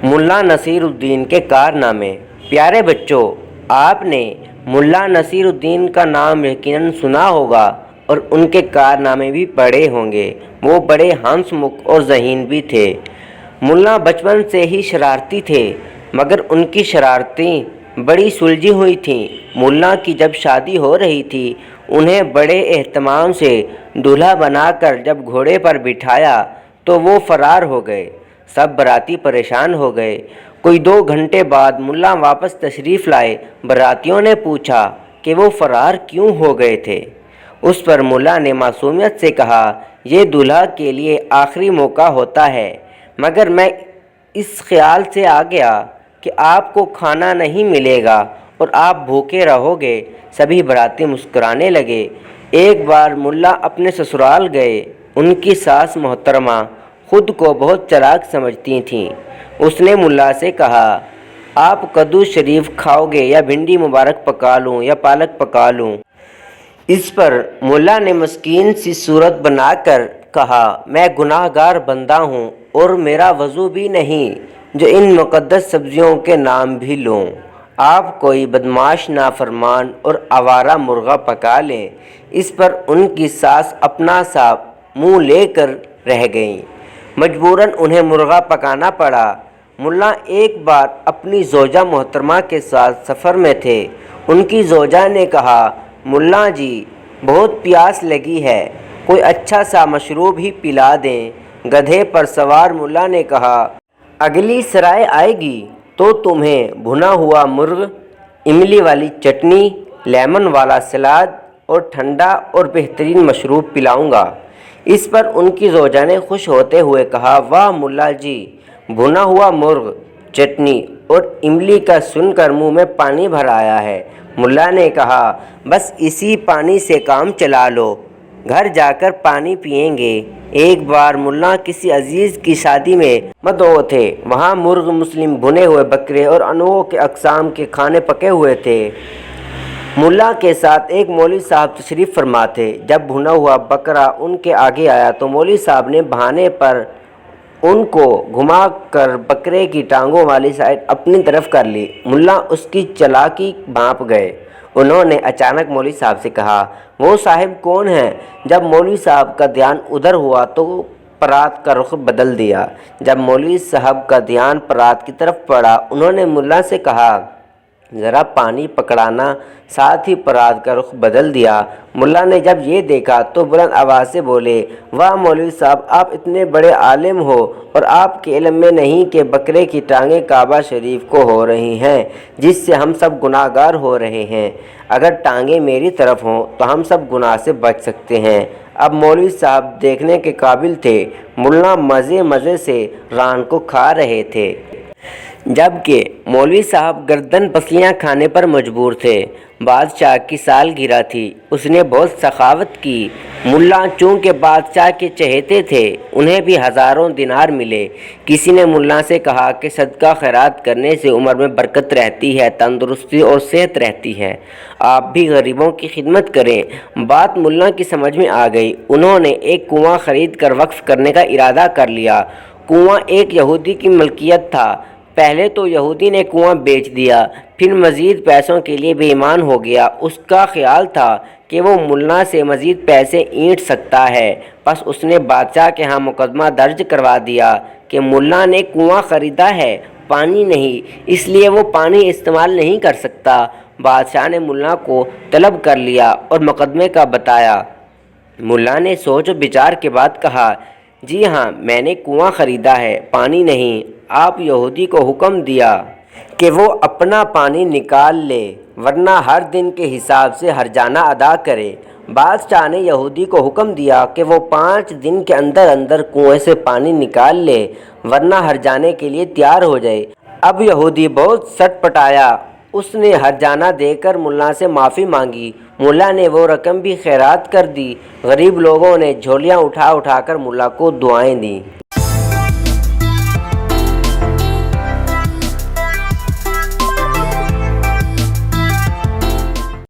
ملا نصیر الدین کے کارنامے۔ پیارے بچوں، آپ نے ملا نصیر الدین کا نام یقیناً سنا ہوگا اور ان کے کارنامے بھی پڑھے ہوں گے۔ وہ بڑے ہنس مکھ اور ذہین بھی تھے۔ ملا بچپن سے ہی شرارتی تھے، مگر ان کی شرارتیں بڑی سلجھی ہوئی تھیں۔ ملا کی جب شادی ہو رہی تھی، انہیں بڑے اہتمام سے دولہا بنا کر جب گھوڑے پر بٹھایا تو وہ فرار ہو گئے۔ سب باراتی پریشان ہو گئے۔ کوئی 2 گھنٹے بعد ملا واپس تشریف لائے۔ باراتیوں نے پوچھا کہ وہ فرار کیوں ہو گئے تھے؟ اس پر ملا نے معصومیت سے کہا، یہ دولہا کے لیے آخری موقع ہوتا ہے، مگر میں اس خیال سے آ گیا کہ آپ کو کھانا نہیں ملے گا اور آپ بھوکے رہو گے۔ سبھی باراتی مسکرانے لگے۔ ایک بار ملا اپنے سسرال گئے۔ ان کی ساس محترمہ خود کو بہت چالاک سمجھتی تھیں۔ اس نے ملا سے کہا، آپ کدو شریف کھاؤ گے یا بھنڈی مبارک پکا لوں یا پالک پکا لوں؟ اس پر ملا نے مسکین سی صورت بنا کر کہا، میں گناہ گار بندہ ہوں اور میرا وضو بھی نہیں جو ان مقدس سبزیوں کے نام بھی لوں۔ آپ کوئی بدمعاش نافرمان اور آوارہ مرغا پکا لیں۔ اس پر ان کی ساس اپنا سا منہ لے کر رہ گئیں۔ مجبوراً انہیں مرغا پکانا پڑا۔ ملا ایک بار اپنی زوجہ محترمہ کے ساتھ سفر میں تھے۔ ان کی زوجہ نے کہا، ملا جی بہت پیاس لگی ہے، کوئی اچھا سا مشروب ہی پلا دیں۔ گدھے پر سوار ملا نے کہا، اگلی سرائے آئے گی تو تمہیں بھنا ہوا مرغ، املی والی چٹنی، لیمن والا سلاد اور ٹھنڈا اور بہترین مشروب پلاؤں گا۔ اس پر ان کی زوجہ نے خوش ہوتے ہوئے کہا، واہ ملا جی، بھنا ہوا مرغ، چٹنی اور املی کا سن کر منہ میں پانی بھر آیا ہے۔ ملا نے کہا، بس اسی پانی سے کام چلا لو، گھر جا کر پانی پئیں گے۔ ایک بار ملا کسی عزیز کی شادی میں مدعو تھے۔ وہاں مرغ مسلم، بھنے ہوئے بکرے اور انواع کے اقسام کے کھانے پکے ہوئے تھے۔ ملا کے ساتھ ایک مولوی صاحب تشریف فرما تھے۔ جب بھنا ہوا بکرا ان کے آگے آیا تو مولوی صاحب نے بہانے پر ان کو گھما کر بکرے کی ٹانگوں والی سائڈ اپنی طرف کر لی۔ ملا اس کی چالاکی بھانپ گئے۔ انہوں نے اچانک مولوی صاحب سے کہا، وہ صاحب کون ہیں؟ جب مولوی صاحب کا دھیان ادھر ہوا تو پرات کا رخ بدل دیا۔ جب مولوی صاحب کا دھیان پرات کی طرف پڑا، انہوں نے ملا سے کہا، ذرا پانی پکڑانا، ساتھ ہی پرات کا رخ بدل دیا۔ ملا نے جب یہ دیکھا تو بلند آواز سے بولے، واہ مولوی صاحب، آپ اتنے بڑے عالم ہو اور آپ کے علم میں نہیں کہ بکرے کی ٹانگیں کعبہ شریف کو ہو رہی ہیں، جس سے ہم سب گناہ گار ہو رہے ہیں۔ اگر ٹانگیں میری طرف ہوں تو ہم سب گناہ سے بچ سکتے ہیں۔ اب مولوی صاحب دیکھنے کے قابل تھے۔ ملا مزے مزے سے ران کو کھا رہے تھے، جبکہ مولوی صاحب گردن پسلیاں کھانے پر مجبور تھے۔ بادشاہ کی سالگرہ تھی، اس نے بہت سخاوت کی۔ ملا چونکہ بادشاہ کے چہیتے تھے، انہیں بھی ہزاروں دینار ملے۔ کسی نے ملا سے کہا کہ صدقہ خیرات کرنے سے عمر میں برکت رہتی ہے، تندرستی اور صحت رہتی ہے، آپ بھی غریبوں کی خدمت کریں۔ بات ملا کی سمجھ میں آ گئی۔ انہوں نے ایک کنواں خرید کر وقف کرنے کا ارادہ کر لیا۔ کنواں ایک یہودی کی ملکیت تھا۔ پہلے تو یہودی نے کنواں بیچ دیا، پھر مزید پیسوں کے لیے بے ایمان ہو گیا۔ اس کا خیال تھا کہ وہ ملا سے مزید پیسے اینٹ سکتا ہے، بس اس نے بادشاہ کے ہاں مقدمہ درج کروا دیا کہ ملا نے کنواں خریدا ہے، پانی نہیں، اس لیے وہ پانی استعمال نہیں کر سکتا۔ بادشاہ نے ملا کو طلب کر لیا اور مقدمے کا بتایا۔ ملا نے سوچ و بچار کے بعد کہا، جی ہاں، میں نے کنواں خریدا ہے، پانی نہیں۔ آپ یہودی کو حکم دیا کہ وہ اپنا پانی نکال لے، ورنہ ہر دن کے حساب سے ہرجانہ ادا کرے۔ بادشاہ نے یہودی کو حکم دیا کہ وہ 5 دن کے اندر اندر کنویں سے پانی نکال لے، ورنہ ہرجانے کے لیے تیار ہو جائے۔ اب یہودی بہت سٹ پٹایا۔ اس نے ہرجانہ دے کر ملا سے معافی مانگی۔ ملا نے وہ رقم بھی خیرات کر دی۔ غریب لوگوں نے جھولیاں اٹھا اٹھا کر ملا کو دعائیں دیں۔